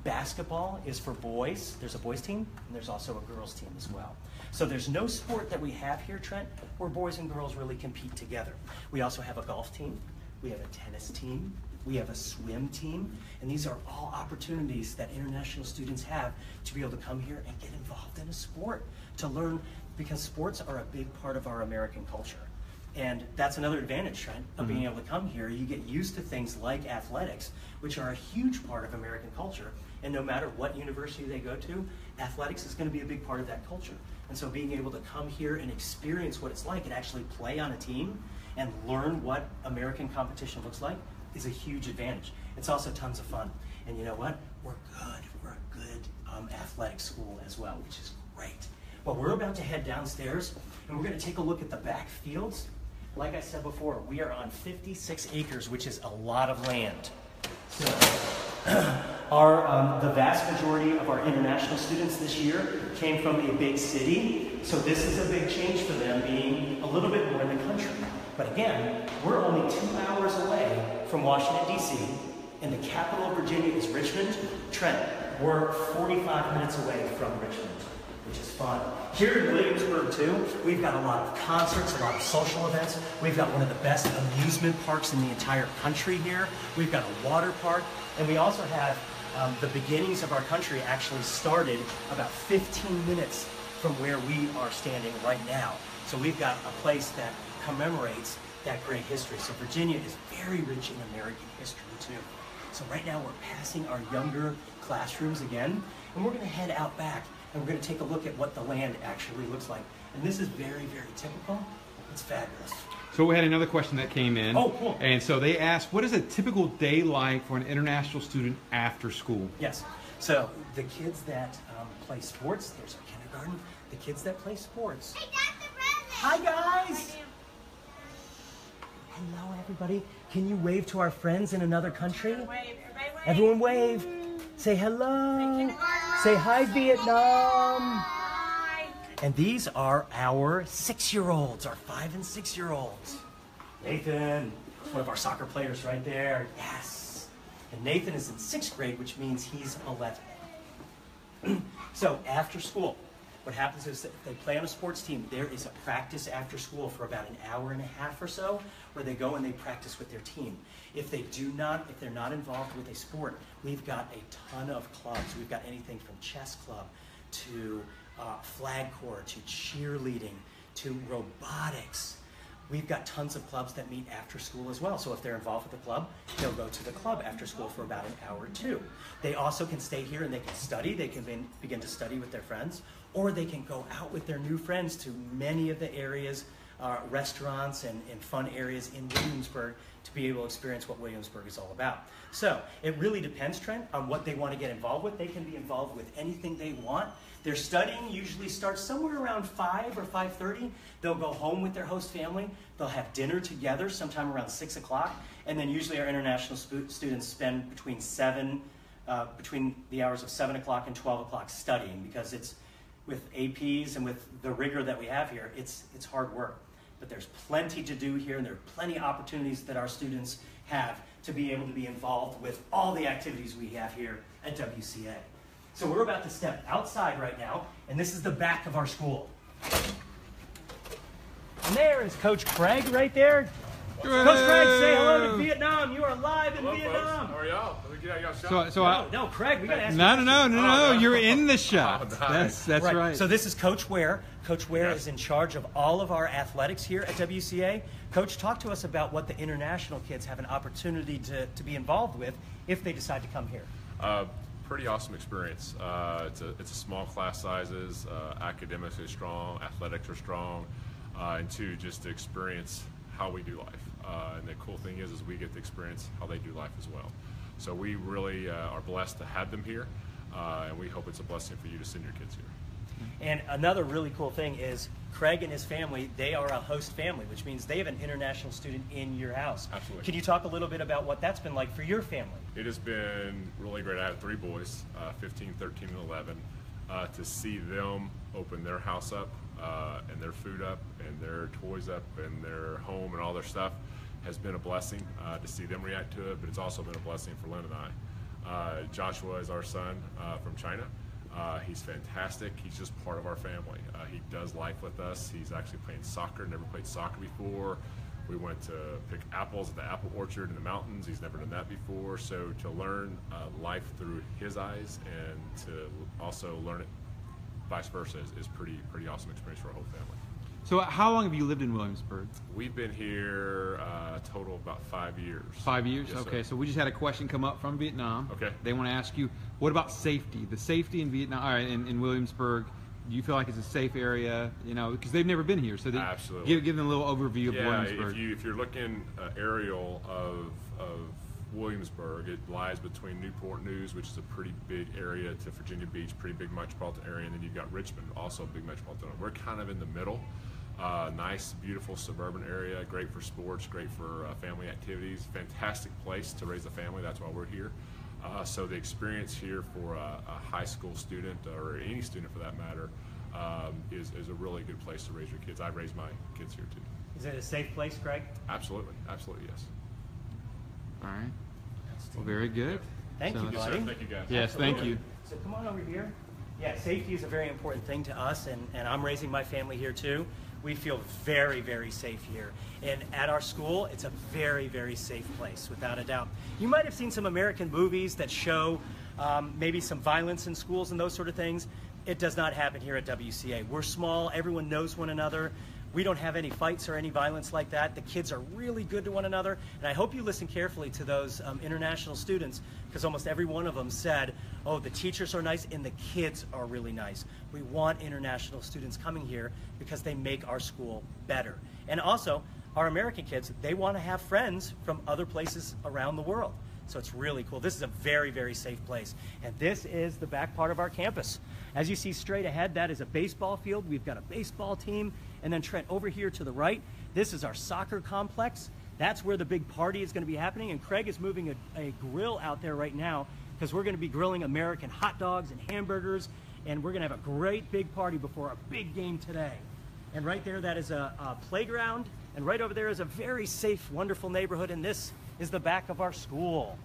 Basketball is for boys. There's a boys team, and there's also a girls team as well. So there's no sport that we have here, Trent, where boys and girls really compete together. We also have a golf team. We have a tennis team. We have a swim team. And these are all opportunities that international students have to be able to come here and get involved in a sport, to learn, because sports are a big part of our American culture. And that's another advantage, Trent, of being able to come here. You get used to things like athletics, which are a huge part of American culture. And no matter what university they go to, athletics is going to be a big part of that culture. And so being able to come here and experience what it's like and actually play on a team and learn what American competition looks like is a huge advantage. It's also tons of fun. And you know what? We're good. We're a good athletic school as well, which is great. Well, we're about to head downstairs, and we're going to take a look at the back fields. Like I said before, we are on 56 acres, which is a lot of land. So, the vast majority of our international students this year came from a big city, so this is a big change for them, being a little bit more in the country. But again, we're only 2 hours away from Washington, D.C., and the capital of Virginia is Richmond. Trent, we're 45 minutes away from Richmond, which is fun. Here in Williamsburg, too, we've got a lot of concerts, a lot of social events. We've got one of the best amusement parks in the entire country here. We've got a water park, and we also have the beginnings of our country actually started about 15 minutes from where we are standing right now. So we've got a place that commemorates that great history. So Virginia is very rich in American history, too. So right now we're passing our younger classrooms again, and we're going to head out back and we're going to take a look at what the land actually looks like. And this is very, very typical. It's fabulous. So we had another question that came in. Oh, cool. And so they asked, what is a typical day like for an international student after school? Yes. So the kids that play sports, there's our kindergarten. The kids that play sports. Hey, Dr. Bradley. Hi, guys. Hello, everybody. Can you wave to our friends in another country? Everyone wave. Say hello. Say hi, Vietnam. And these are our 6-year-olds, our 5- and 6-year-olds. Nathan, one of our soccer players right there. Yes. And Nathan is in 6th grade, which means he's 11. So after school, what happens is that if they play on a sports team, there is a practice after school for about an hour and a half or so, where they go and they practice with their team. If they're not involved with a sport, we've got a ton of clubs. We've got anything from chess club to flag corps, to cheerleading, to robotics. We've got tons of clubs that meet after school as well. So if they're involved with the club, they'll go to the club after school for about an hour or two. They also can stay here and they can study. They can begin to study with their friends, or they can go out with their new friends to many of the areas, restaurants and fun areas in Williamsburg to be able to experience what Williamsburg is all about. So it really depends, Trent, on what they want to get involved with. They can be involved with anything they want. Their studying usually starts somewhere around 5 or 5:30. They'll go home with their host family. They'll have dinner together sometime around 6 o'clock. And then usually our international students spend between the hours of 7 o'clock and 12 o'clock studying, because it's with APs and with the rigor that we have here, it's hard work. But there's plenty to do here, and there are plenty of opportunities that our students have to be able to be involved with all the activities we have here at WCA. So we're about to step outside right now, and this is the back of our school. And there is Coach Craig right there. Coach Craig, say hello to Vietnam. You are live in Vietnam. Folks. How are y'all? Let me get out y'all shot. No, Craig, we got to ask you. No, you're in the shot. That's right. So this is Coach Ware. Coach Ware is in charge of all of our athletics here at WCA. Coach, talk to us about what the international kids have an opportunity to be involved with if they decide to come here. Pretty awesome experience. It's a small class sizes, academics are strong, athletics are strong, and two, just to experience how we do life. And the cool thing is we get to experience how they do life as well. So we really are blessed to have them here, and we hope it's a blessing for you to send your kids here. And another really cool thing is Craig and his family, they are a host family, which means they have an international student in your house. Absolutely. Can you talk a little bit about what that's been like for your family? It has been really great. I have 3 boys, 15, 13, and 11. To see them open their house up and their food up and their toys up and their home and all their stuff has been a blessing to see them react to it, but it's also been a blessing for Lynn and I. Joshua is our son from China. He's fantastic. He's just part of our family. He does life with us. He's actually playing soccer, never played soccer before. We went to pick apples at the apple orchard in the mountains. He's never done that before. So to learn life through his eyes and to also learn it vice versa is pretty awesome experience for our whole family. So how long have you lived in Williamsburg? We've been here total about 5 years. 5 years? Yes, okay, sir. so we just had a question come up from Vietnam. Okay. They want to ask you, what about safety? The safety in Vietnam, in Williamsburg, do you feel like it's a safe area? You know, because they've never been here. So they, absolutely. Give them a little overview of Williamsburg. If you're looking aerial of Williamsburg, it lies between Newport News, which is a pretty big area, to Virginia Beach, pretty big metropolitan area, and then you've got Richmond, also a big metropolitan area. We're kind of in the middle. Nice, beautiful suburban area, great for sports, great for family activities, fantastic place to raise a family. That's why we're here. So the experience here for a high school student, or any student for that matter, is a really good place to raise your kids. I raised my kids here too. Is it a safe place, Greg? Absolutely, absolutely, yes. All right. Well, very good. Thank you, buddy. Yes, sir. Thank you, guys. Yes, thank you. So come on over here. Yeah, safety is a very important thing to us, and I'm raising my family here too. We feel very, very safe here. And at our school, it's a very, very safe place, without a doubt. You might have seen some American movies that show maybe some violence in schools and those sort of things. It does not happen here at WCA. We're small, everyone knows one another. We don't have any fights or any violence like that. The kids are really good to one another. And I hope you listen carefully to those international students, because almost every one of them said, oh, the teachers are nice and the kids are really nice. We want international students coming here because they make our school better. And also, our American kids, they want to have friends from other places around the world. So it's really cool. This is a very, very safe place. And this is the back part of our campus. As you see straight ahead, that is a baseball field. We've got a baseball team. And then Trent, over here to the right, this is our soccer complex. That's where the big party is going to be happening. And Craig is moving a grill out there right now because we're going to be grilling American hot dogs and hamburgers. And we're going to have a great big party before our big game today. And right there, that is a playground. And right over there is a very safe, wonderful neighborhood. And this is the back of our school.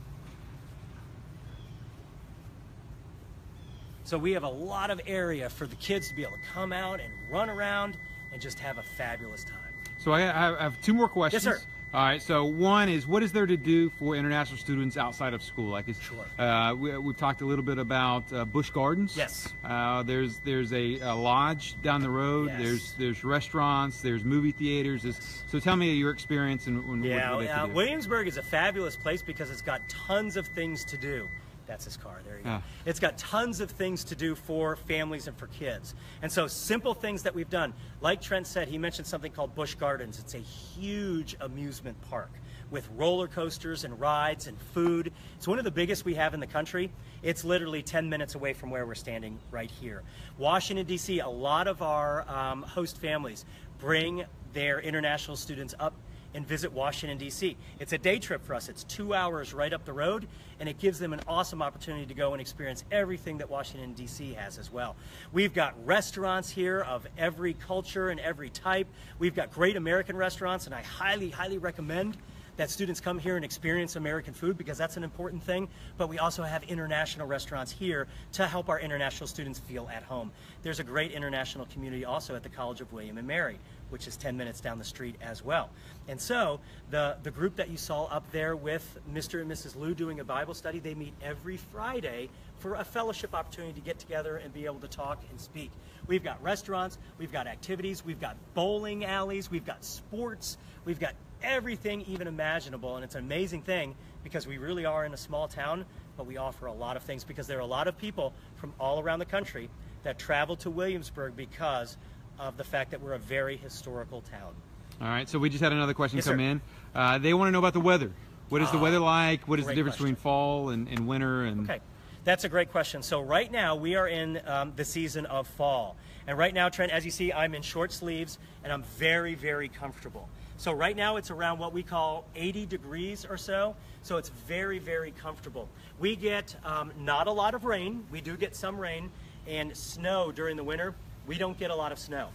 So we have a lot of area for the kids to be able to come out and run around and just have a fabulous time. So I have two more questions. Yes, sir. All right, so one is, what is there to do for international students outside of school? Like, Sure. We've talked a little bit about Busch Gardens. Yes. There's a lodge down the road. Yes. There's restaurants. There's movie theaters. So tell me your experience and what they can do. Williamsburg is a fabulous place because it's got tons of things to do. That's his car, there you go. It's got tons of things to do for families and for kids. And so simple things that we've done, like Trent said, he mentioned something called Busch Gardens. It's a huge amusement park with roller coasters and rides and food. It's one of the biggest we have in the country. It's literally 10 minutes away from where we're standing right here. Washington, D.C., a lot of our host families bring their international students up and visit Washington, D.C. It's a day trip for us. It's 2 hours right up the road, and it gives them an awesome opportunity to go and experience everything that Washington, D.C. has as well. We've got restaurants here of every culture and every type. We've got great American restaurants, and I highly, highly recommend that students come here and experience American food because that's an important thing, but we also have international restaurants here to help our international students feel at home. There's a great international community also at the College of William and Mary, which is 10 minutes down the street as well. And so the group that you saw up there with Mr. and Mrs. Liu doing a Bible study, they meet every Friday for a fellowship opportunity to get together and be able to talk and speak. We've got restaurants, we've got activities, we've got bowling alleys, we've got sports, we've got everything even imaginable, and it's an amazing thing because we really are in a small town, but we offer a lot of things because there are a lot of people from all around the country that travel to Williamsburg because of the fact that we're a very historical town. All right, so we just had another question come in. They want to know about the weather. What is the weather like? What is the difference between fall and winter? Okay, that's a great question. So right now we are in the season of fall. And right now, Trent, as you see, I'm in short sleeves and I'm very, very comfortable. So right now it's around what we call 80 degrees or so. So it's very, very comfortable. We get not a lot of rain. We do get some rain and snow during the winter. We don't get a lot of snow.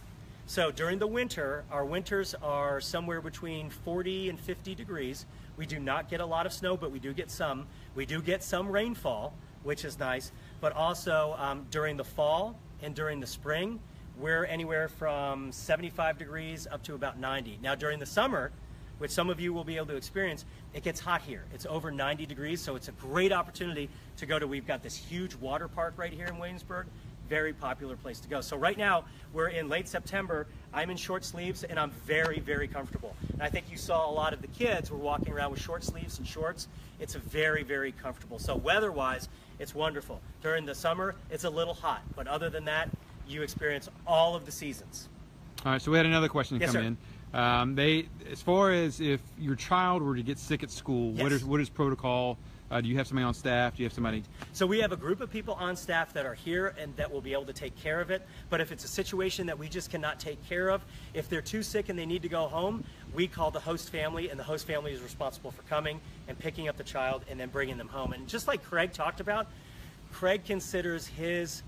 So during the winter, our winters are somewhere between 40 and 50 degrees. We do not get a lot of snow, but we do get some. We do get some rainfall, which is nice. But also during the fall and during the spring, we're anywhere from 75 degrees up to about 90. Now during the summer, which some of you will be able to experience, it gets hot here. It's over 90 degrees, so it's a great opportunity to go to. We've got this huge water park right here in Williamsburg. Very popular place to go. So right now, we're in late September. I'm in short sleeves, and I'm very, very comfortable. And I think you saw a lot of the kids were walking around with short sleeves and shorts. It's very, very comfortable. So weather-wise, it's wonderful. During the summer, it's a little hot, but other than that, you experience all of the seasons. All right, so we had another question come in. As far as if your child were to get sick at school, what is protocol? Do you have somebody on staff? Do you have somebody? So we have a group of people on staff that are here and that will be able to take care of it. But if it's a situation that we just cannot take care of, if they're too sick and they need to go home, we call the host family, and the host family is responsible for coming and picking up the child and then bringing them home. And just like Craig talked about, Craig considers his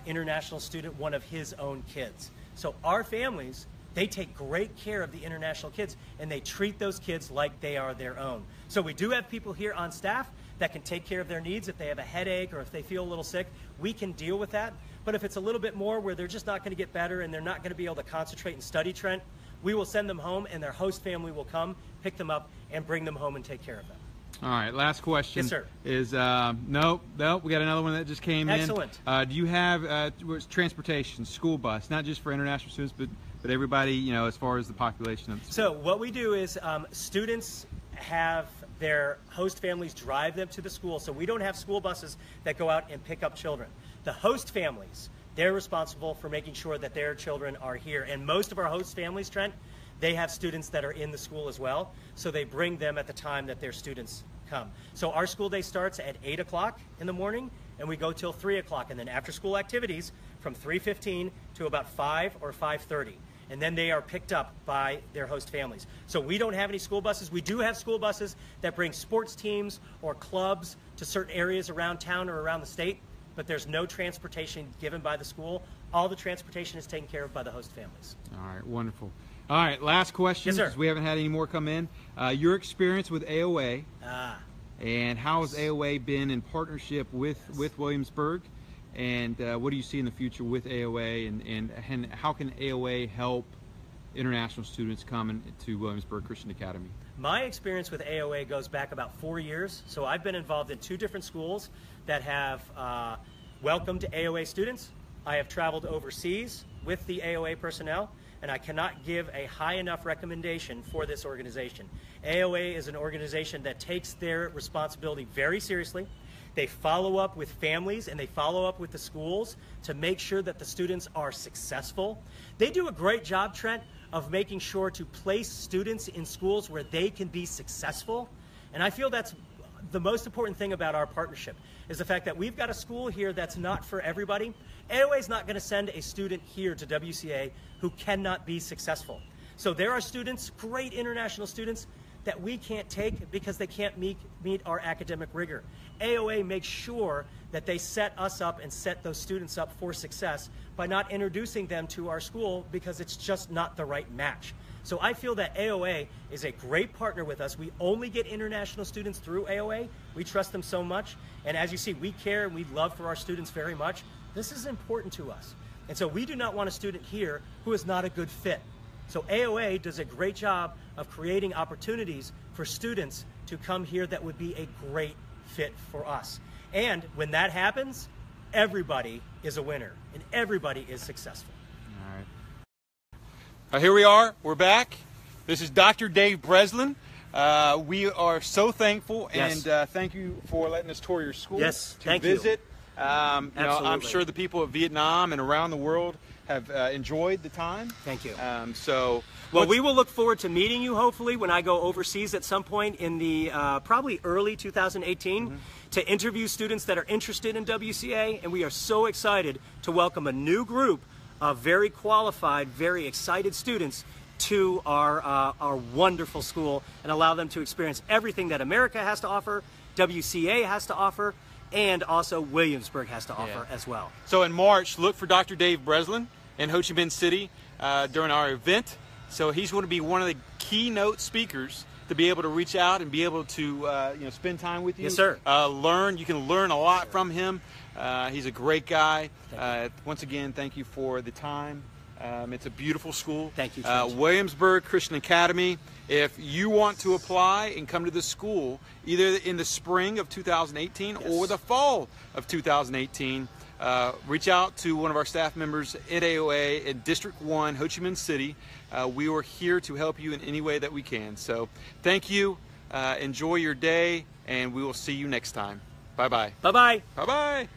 international student one of his own kids. So our families, they take great care of the international kids, and they treat those kids like they are their own. So we do have people here on staff that can take care of their needs. If they have a headache or if they feel a little sick, we can deal with that. But if it's a little bit more where they're just not going to get better and they're not going to be able to concentrate and study, Trent, we will send them home, and their host family will come, pick them up, and bring them home and take care of them. All right, last question. Yes, sir. Is nope, we got another one that just came in. Excellent. Do you have transportation, school bus, not just for international students, but but everybody, you know, as far as the population of the school. So what we do is students have their host families drive them to the school, so we don't have school buses that go out and pick up children. The host families, they're responsible for making sure that their children are here. And most of our host families, Trent, they have students that are in the school as well, so they bring them at the time that their students come. So our school day starts at 8 o'clock in the morning, and we go till 3 o'clock, and then after school activities from 3:15 to about 5 or 5:30. And then they are picked up by their host families. So we don't have any school buses. We do have school buses that bring sports teams or clubs to certain areas around town or around the state, but there's no transportation given by the school. All the transportation is taken care of by the host families. All right, wonderful. All right, last question, Yes, sir. because we haven't had any more come in. Your experience with AOA, and how has AOA been in partnership with Williamsburg? And what do you see in the future with AOA, and how can AOA help international students come to Williamsburg Christian Academy? My experience with AOA goes back about 4 years. So I've been involved in 2 different schools that have welcomed AOA students. I have traveled overseas with the AOA personnel, and I cannot give a high enough recommendation for this organization. AOA is an organization that takes their responsibility very seriously. They follow up with families and they follow up with the schools to make sure that the students are successful. They do a great job, Trent, of making sure to place students in schools where they can be successful. And I feel that's the most important thing about our partnership, is the fact that we've got a school here that's not for everybody. AOA is not going to send a student here to WCA who cannot be successful. So there are students, great international students, that we can't take because they can't meet our academic rigor. AOA makes sure that they set us up and set those students up for success by not introducing them to our school because it's just not the right match. So I feel that AOA is a great partner with us. We only get international students through AOA. We trust them so much. And as you see, we care and we love for our students very much. This is important to us. And so we do not want a student here who is not a good fit. So AOA does a great job of creating opportunities for students to come here that would be a great fit for us. And when that happens, everybody is a winner and everybody is successful. All right. Here we are. We're back. This is Dr. Dave Breslin. We are so thankful, Yes. and thank you for letting us tour your school. Yes, to thank you. visit. You know, I'm Absolutely. sure the people of Vietnam and around the world have enjoyed the time. Thank you. Well, we will look forward to meeting you, hopefully, when I go overseas at some point in the probably early 2018 to interview students that are interested in WCA. And we are so excited to welcome a new group of very qualified, very excited students to our wonderful school and allow them to experience everything that America has to offer, WCA has to offer, and also Williamsburg has to offer as well. So in March, look for Dr. Dave Breslin in Ho Chi Minh City during our event. So he's going to be one of the keynote speakers to be able to reach out and be able to you know, spend time with you. Yes, sir. Learn. You can learn a lot from him. He's a great guy. Once again, thank you for the time. It's a beautiful school. Thank you. Williamsburg Christian Academy. If you want to apply and come to the school, either in the spring of 2018 or the fall of 2018, reach out to one of our staff members at AOA in District 1, Ho Chi Minh City. We are here to help you in any way that we can. So thank you. Enjoy your day, and we will see you next time. Bye-bye. Bye-bye. Bye-bye.